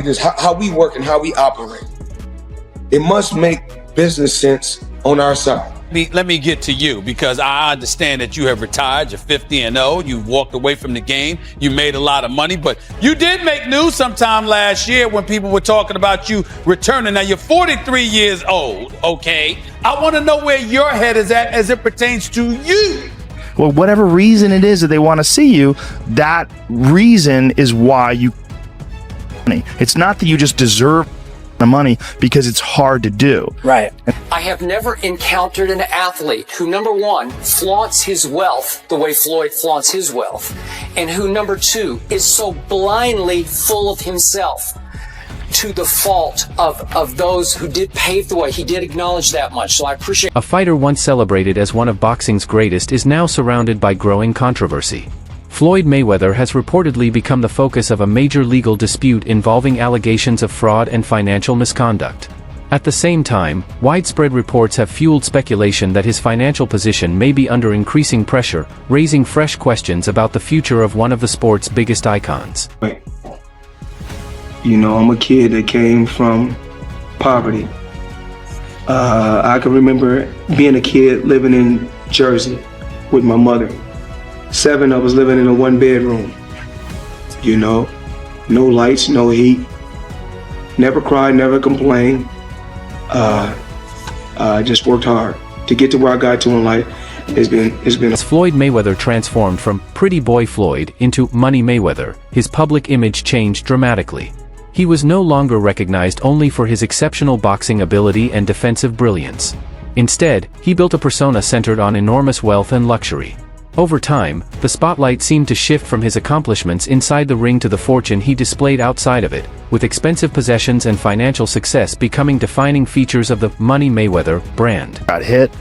Just how we work and how we operate. It must make business sense on our side. Let me get to you, because I understand that you have retired. You're 50-0. You walked away from the game. You made a lot of money, but you did make news sometime last year when people were talking about you returning. Now you're 43 years old, okay? I want to know where your head is at as it pertains to you. Well, whatever reason it is that they want to see you, that reason is why you. It's not that you just deserve the money, because it's hard to do. Right. I have never encountered an athlete who, number one, flaunts his wealth the way Floyd flaunts his wealth, and who, number two, is so blindly full of himself to the fault of those who did pave the way. He did acknowledge that much, so I appreciate. A fighter once celebrated as one of boxing's greatest is now surrounded by growing controversy. Floyd Mayweather has reportedly become the focus of a major legal dispute involving allegations of fraud and financial misconduct. At the same time, widespread reports have fueled speculation that his financial position may be under increasing pressure, raising fresh questions about the future of one of the sport's biggest icons. You know, I'm a kid that came from poverty. I can remember being a kid living in Jersey with my mother. 7 of us living in a 1-bedroom. You know, no lights, no heat. Never cried, never complained. Just worked hard to get to where I got to in life. It's been. As Floyd Mayweather transformed from Pretty Boy Floyd into Money Mayweather, his public image changed dramatically. He was no longer recognized only for his exceptional boxing ability and defensive brilliance. Instead, he built a persona centered on enormous wealth and luxury. Over time, the spotlight seemed to shift from his accomplishments inside the ring to the fortune he displayed outside of it, with expensive possessions and financial success becoming defining features of the Money Mayweather brand. Got hit.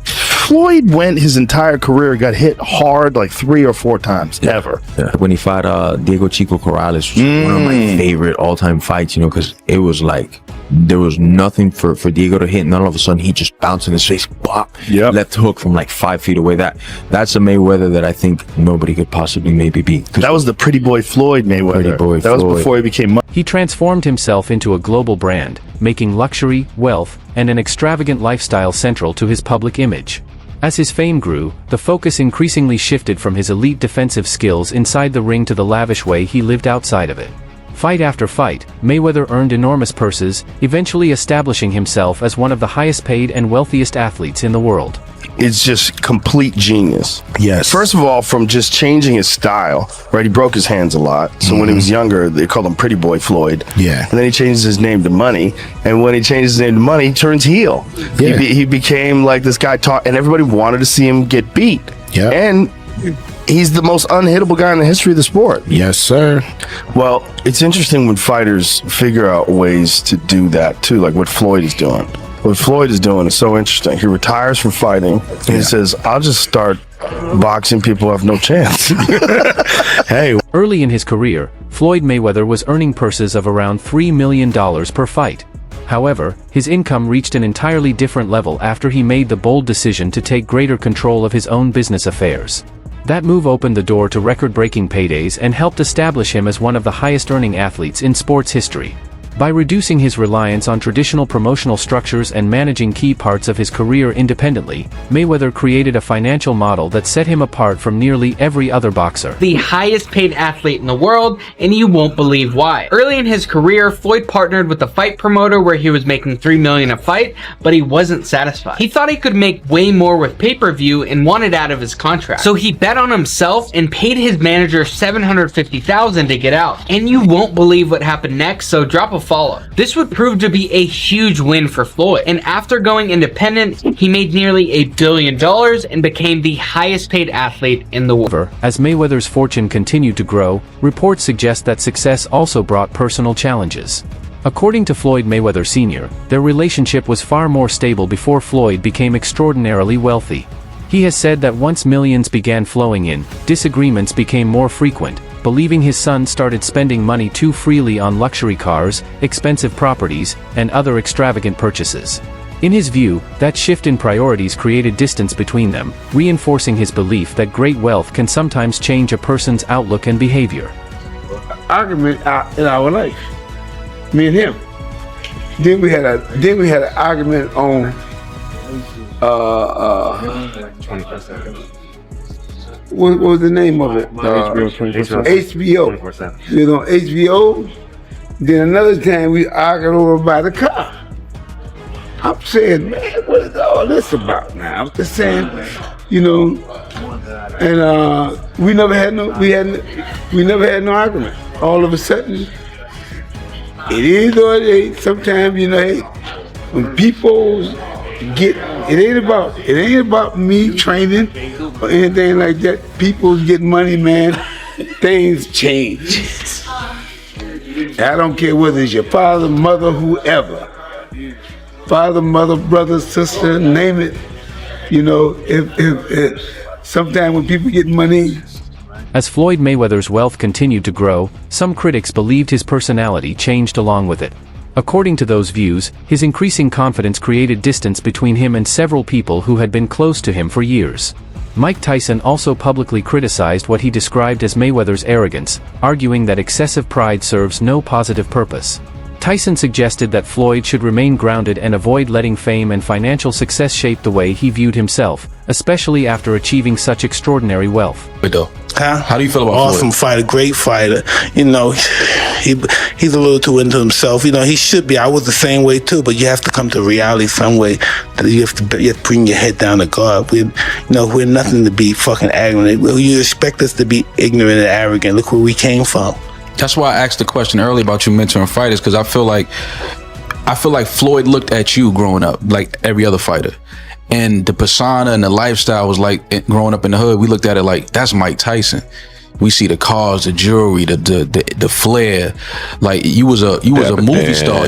Floyd went his entire career, got hit hard like 3 or 4 times, ever. Yeah. When he fought Diego Chico Corrales, was one of my favorite all-time fights, you know, because it was like, there was nothing for Diego to hit, and all of a sudden he just bounced in his face, bop, left hook from like 5 feet away. That's a Mayweather that I think nobody could possibly maybe beat. That was the Pretty Boy Floyd Mayweather. That was before he became Money. He transformed himself into a global brand, making luxury, wealth, and an extravagant lifestyle central to his public image. As his fame grew, the focus increasingly shifted from his elite defensive skills inside the ring to the lavish way he lived outside of it. Fight after fight, Mayweather earned enormous purses, eventually establishing himself as one of the highest paid and wealthiest athletes in the world. It's just complete genius. Yes. First of all, from just changing his style, right? He broke his hands a lot. So when he was younger, they called him Pretty Boy Floyd. Yeah. And then he changes his name to Money. And when he changes his name to Money, he turns heel. Yeah. He became like this guy and everybody wanted to see him get beat. Yeah. And he's the most unhittable guy in the history of the sport. Yes, sir. Well, it's interesting when fighters figure out ways to do that too, like what Floyd is doing. What Floyd is doing is so interesting. He retires from fighting, and he says, I'll just start boxing people who have no chance. Hey. Early in his career, Floyd Mayweather was earning purses of around $3 million per fight. However, his income reached an entirely different level after he made the bold decision to take greater control of his own business affairs. That move opened the door to record-breaking paydays and helped establish him as one of the highest-earning athletes in sports history. By reducing his reliance on traditional promotional structures and managing key parts of his career independently, Mayweather created a financial model that set him apart from nearly every other boxer. The highest paid athlete in the world, and you won't believe why. Early in his career, Floyd partnered with a fight promoter where he was making $3 million a fight, but he wasn't satisfied. He thought he could make way more with pay-per-view and wanted out of his contract. So he bet on himself and paid his manager $750,000 to get out. And you won't believe what happened next, so drop a follow. This would prove to be a huge win for Floyd, and after going independent, he made nearly $1 billion and became the highest paid athlete in the world. As Mayweather's fortune continued to grow, reports suggest that success also brought personal challenges. According to Floyd Mayweather Sr., their relationship was far more stable before Floyd became extraordinarily wealthy. He has said that once millions began flowing in, disagreements became more frequent, believing his son started spending money too freely on luxury cars, expensive properties, and other extravagant purchases. In his view, that shift in priorities created distance between them, reinforcing his belief that great wealth can sometimes change a person's outlook and behavior. Argument in our life. Me and him. Then we had an argument on what was the name of it? HBO. You know, HBO. Then another time we argued over by the car. I'm saying, man, what is all this about now? I'm just saying, you know, and we never had no argument. All of a sudden, it is or it ain't. Sometimes, you know, hey, when people get, it ain't about me training or anything like that. People's getting money, man. Things change. I don't care whether it's your father, mother, whoever. Father, mother, brother, sister, name it. You know, if sometimes when people get money. As Floyd Mayweather's wealth continued to grow, some critics believed his personality changed along with it. According to those views, his increasing confidence created distance between him and several people who had been close to him for years. Mike Tyson also publicly criticized what he described as Mayweather's arrogance, arguing that excessive pride serves no positive purpose. Tyson suggested that Floyd should remain grounded and avoid letting fame and financial success shape the way he viewed himself, especially after achieving such extraordinary wealth. How do you feel about awesome Floyd? Fighter, great fighter. You know, he's a little too into himself. You know, he should be. I was the same way too, but you have to come to reality some way. You have to bring your head down to God. We're nothing to be fucking arrogant. You expect us to be ignorant and arrogant. Look where we came from. That's why I asked the question earlier about you mentoring fighters, because I feel like Floyd looked at you growing up like every other fighter, and the persona and the lifestyle was like, growing up in the hood, we looked at it like, that's Mike Tyson. We see the cars, the jewelry, the flair. Like you was a movie star.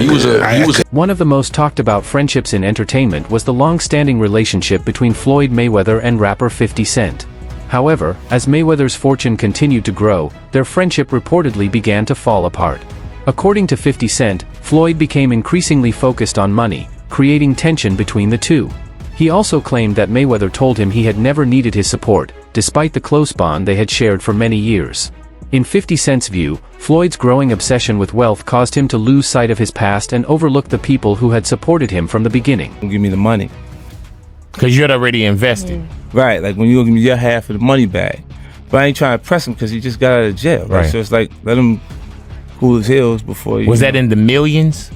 One of the most talked about friendships in entertainment was the long-standing relationship between Floyd Mayweather and rapper 50 Cent. However, as Mayweather's fortune continued to grow, their friendship reportedly began to fall apart. According to 50 Cent, Floyd became increasingly focused on money, creating tension between the two. He also claimed that Mayweather told him he had never needed his support, despite the close bond they had shared for many years. In 50 Cent's view, Floyd's growing obsession with wealth caused him to lose sight of his past and overlook the people who had supported him from the beginning. Give me the money. Because you had already invested. Right, like when you give me your half of the money back. But I ain't trying to press him because he just got out of jail. Right? So it's like, let him cool his heels before you. Was that in the millions?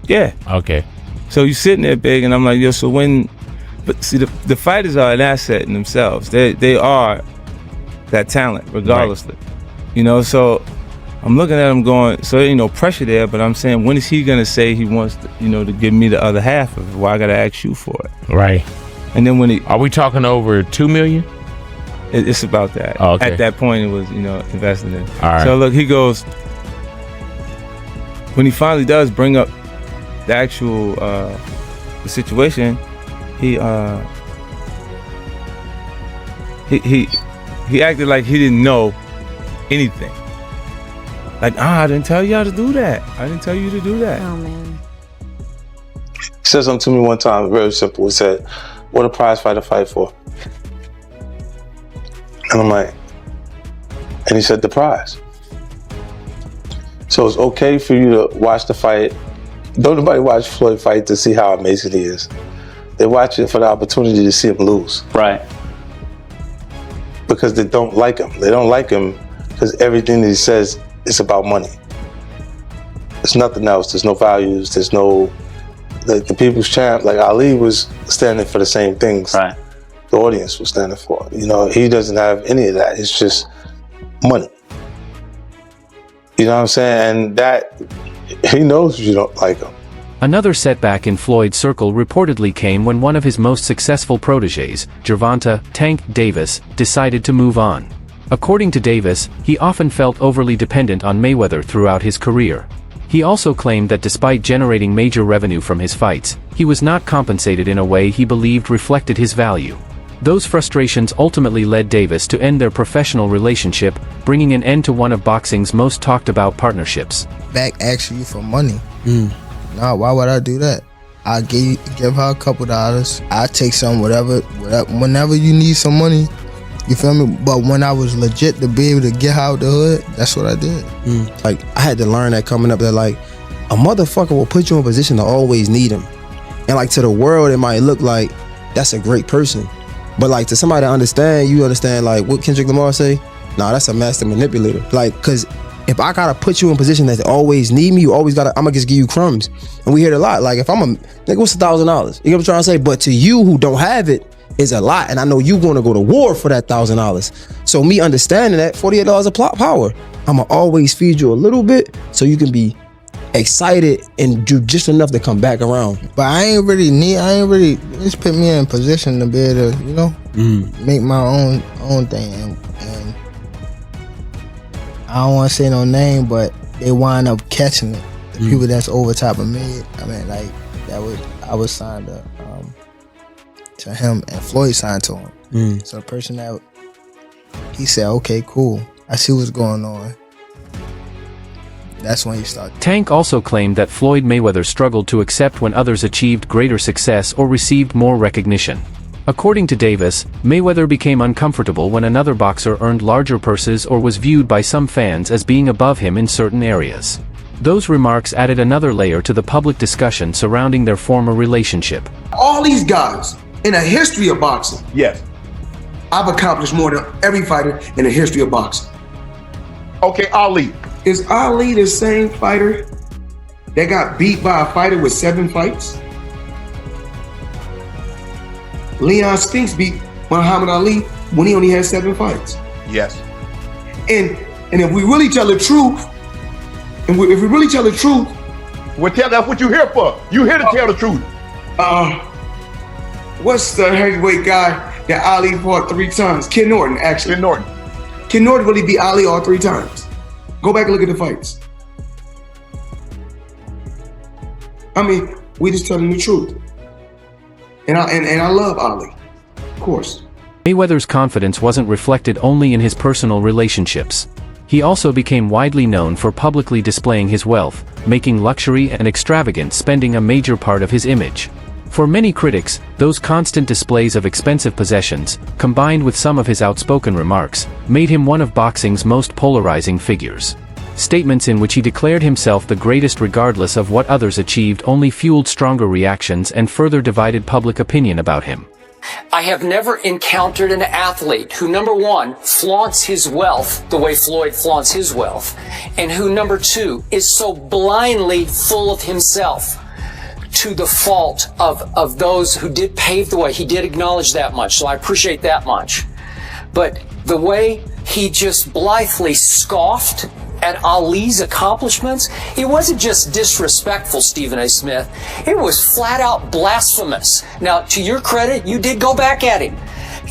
Yeah. Okay. So you sitting there big, and I'm like, yo, so when, but see, the fighters are an asset in themselves. They are that talent, regardlessly. Right. You know, so I'm looking at him going, so there ain't no pressure there, but I'm saying, when is he gonna say he wants to, to give me the other half of it? Why I gotta ask you for it? Right. And then when are we talking over $2 million? It's about that. Oh, okay. At that point, it was, invested in. All right. So look, he goes, when he finally does bring up the actual the situation, he acted like he didn't know anything. Like, I didn't tell y'all to do that. I didn't tell you to do that. Oh man. He said something to me one time, very simple. He said, "What a prize fighter fight for?" And I'm like, and he said, "The prize." So it's okay for you to watch the fight. Don't nobody watch Floyd fight to see how amazing he is. They watch it for the opportunity to see him lose. Right. Because they don't like him. They don't like him because everything that he says is about money. There's nothing else. There's no values. There's no, the people's champ, like Ali was standing for the same things. Right. The audience was standing for. He doesn't have any of that. It's just money. You know what I'm saying? And that, he knows you don't like him. Another setback in Floyd's circle reportedly came when one of his most successful proteges, Gervonta "Tank" Davis, decided to move on. According to Davis, he often felt overly dependent on Mayweather throughout his career. He also claimed that despite generating major revenue from his fights, he was not compensated in a way he believed reflected his value. Those frustrations ultimately led Davis to end their professional relationship, bringing an end to one of boxing's most talked about partnerships. Back asking you for money. Nah, why would I do that? I give her a couple dollars. I take some, whatever, whenever you need some money. You feel me? But when I was legit to be able to get her out the hood, that's what I did. Like, I had to learn that coming up, that like, a motherfucker will put you in a position to always need him. And like to the world, it might look like that's a great person. But like to somebody to understand, you understand like what Kendrick Lamar say? Nah, that's a master manipulator. Like, cause if I gotta put you in a position that they always need me, you always gotta, I'm gonna just give you crumbs. And we hear it a lot. Like if I'm a, nigga, what's $1,000? You know what I'm trying to say? But to you who don't have it, is a lot. And I know you gonna go to war for that $1,000. So me understanding that, $48 of plot power, I'ma always feed you a little bit so you can be excited and do just enough to come back around. But I ain't really just put me in position to be able to, you know, make my own thing. And I don't want to say no name, but they wind up catching it. The people that's over top of me, I mean, like I was signed to him, and Floyd signed to him. So the person that he said, okay, cool, I see what's going on. That's when he started. Tank also claimed that Floyd Mayweather struggled to accept when others achieved greater success or received more recognition. According to Davis, Mayweather became uncomfortable when another boxer earned larger purses or was viewed by some fans as being above him in certain areas. Those remarks added another layer to the public discussion surrounding their former relationship. All these guys in the history of boxing, Yes. I've accomplished more than every fighter in the history of boxing. Okay, Ali. Is Ali the same fighter that got beat by a fighter with 7 fights? Leon Spinks beat Muhammad Ali when he only had 7 fights. Yes. And if we really tell the truth, if we really tell the truth, Well, that's what you're here for. You're here to tell the truth. what's the heavyweight guy that Ali fought 3 times? Ken Norton, actually. Ken Norton. Ken Norton really beat Ali all 3 times. Go back and look at the fights. I mean, we just telling the truth. And I love Ali, of course. Mayweather's confidence wasn't reflected only in his personal relationships. He also became widely known for publicly displaying his wealth, making luxury and extravagant spending a major part of his image. For many critics, those constant displays of expensive possessions, combined with some of his outspoken remarks, made him one of boxing's most polarizing figures. Statements in which he declared himself the greatest regardless of what others achieved only fueled stronger reactions and further divided public opinion about him. I have never encountered an athlete who, number one, flaunts his wealth the way Floyd flaunts his wealth, and who, number two, is so blindly full of himself to the fault of those who did pave the way. He did acknowledge that much, so I appreciate that much. But the way he just blithely scoffed at Ali's accomplishments, it wasn't just disrespectful, Stephen A. Smith. It was flat out blasphemous. Now, to your credit, you did go back at him.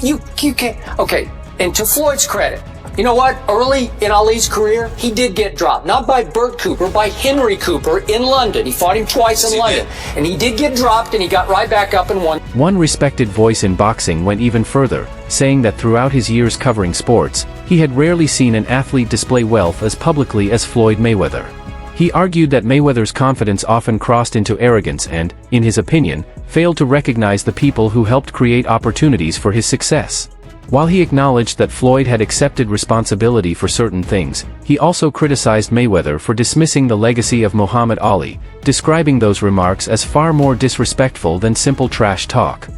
You can't, okay, and to Floyd's credit, you know what? Early in Ali's career, he did get dropped. Not by Burt Cooper, by Henry Cooper in London. He fought him twice in London. And he did get dropped, and he got right back up and won. One respected voice in boxing went even further, saying that throughout his years covering sports, he had rarely seen an athlete display wealth as publicly as Floyd Mayweather. He argued that Mayweather's confidence often crossed into arrogance and, in his opinion, failed to recognize the people who helped create opportunities for his success. While he acknowledged that Floyd had accepted responsibility for certain things, he also criticized Mayweather for dismissing the legacy of Muhammad Ali, describing those remarks as far more disrespectful than simple trash talk.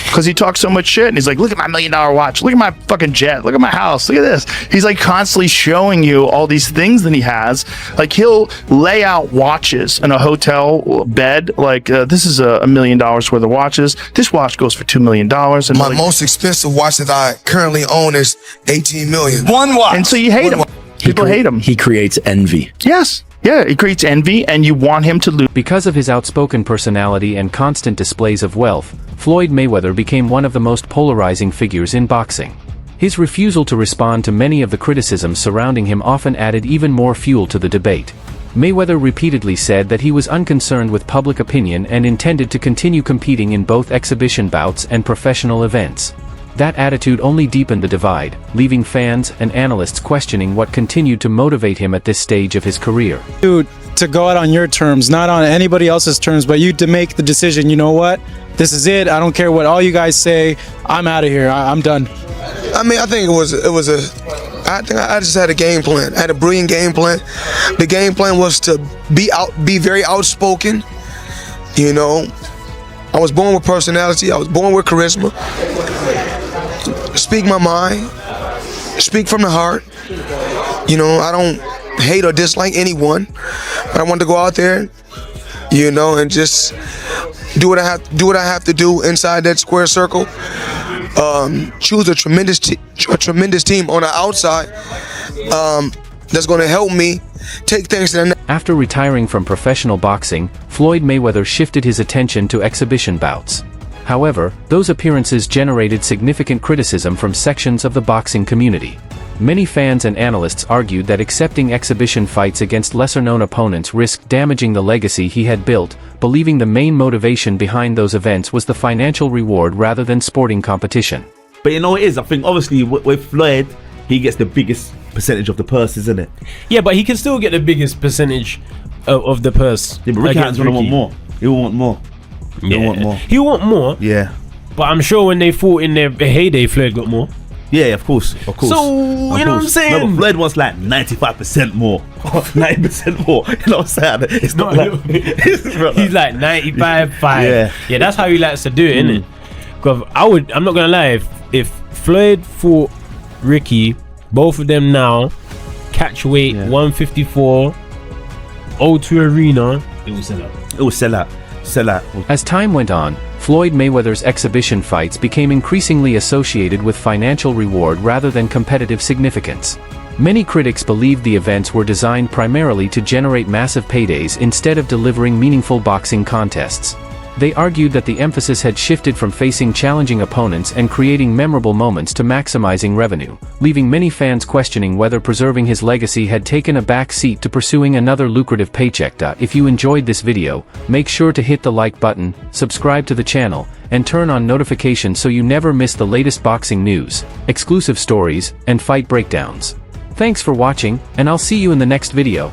Because he talks so much shit, and he's like, look at my $1 million watch, look at my fucking jet, look at my house, look at this. He's like constantly showing you all these things that he has. Like he'll lay out watches in a hotel bed, like this is $1 million worth of watches, this watch goes for $2 million. And my most expensive watch that I currently own is $18 million. One watch. And so you hate him. People hate him. He creates envy. Yes. Yeah, it creates envy, and you want him to lose. Because of his outspoken personality and constant displays of wealth, Floyd Mayweather became one of the most polarizing figures in boxing. His refusal to respond to many of the criticisms surrounding him often added even more fuel to the debate. Mayweather repeatedly said that he was unconcerned with public opinion and intended to continue competing in both exhibition bouts and professional events. That attitude only deepened the divide, leaving fans and analysts questioning what continued to motivate him at this stage of his career. Dude, to go out on your terms, not on anybody else's terms, but you to make the decision, you know what? This is it. I don't care what all you guys say. I'm out of here. I'm done. I mean, I think it was a I think I just had a game plan. I had a brilliant game plan. The game plan was to be very outspoken. You know, I was born with personality. I was born with charisma. Speak my mind. Speak from the heart. You know, I don't hate or dislike anyone. But I want to go out there, you know, and just do what I have to do inside that square circle. Choose a tremendous team on the outside that's going to help me take things to the next. After retiring from professional boxing, Floyd Mayweather shifted his attention to exhibition bouts. However, those appearances generated significant criticism from sections of the boxing community. Many fans and analysts argued that accepting exhibition fights against lesser-known opponents risked damaging the legacy he had built, believing the main motivation behind those events was the financial reward rather than sporting competition. But you know what it is? I think obviously with Floyd, he gets the biggest percentage of the purse, isn't it? Yeah, but he can still get the biggest percentage of the purse. Yeah, but Ricky Hatton's gonna want more. He'll want more. He'll want more. He'll want more. Yeah. But I'm sure when they fought in their heyday, Floyd got more. Yeah, of course. So, you know what I'm saying? No, but Floyd wants like 95% more. 90% more. You know what I'm saying? It's not like... He's like 95-5. Yeah, that's how he likes to do it, innit? Because I'm not going to lie, if Floyd fought Ricky, both of them now, catch weight, 154, O2 Arena, it will sell out. It will sell out. As time went on, Floyd Mayweather's exhibition fights became increasingly associated with financial reward rather than competitive significance. Many critics believed the events were designed primarily to generate massive paydays instead of delivering meaningful boxing contests. They argued that the emphasis had shifted from facing challenging opponents and creating memorable moments to maximizing revenue, leaving many fans questioning whether preserving his legacy had taken a back seat to pursuing another lucrative paycheck. If you enjoyed this video, make sure to hit the like button, subscribe to the channel, and turn on notifications so you never miss the latest boxing news, exclusive stories, and fight breakdowns. Thanks for watching, and I'll see you in the next video.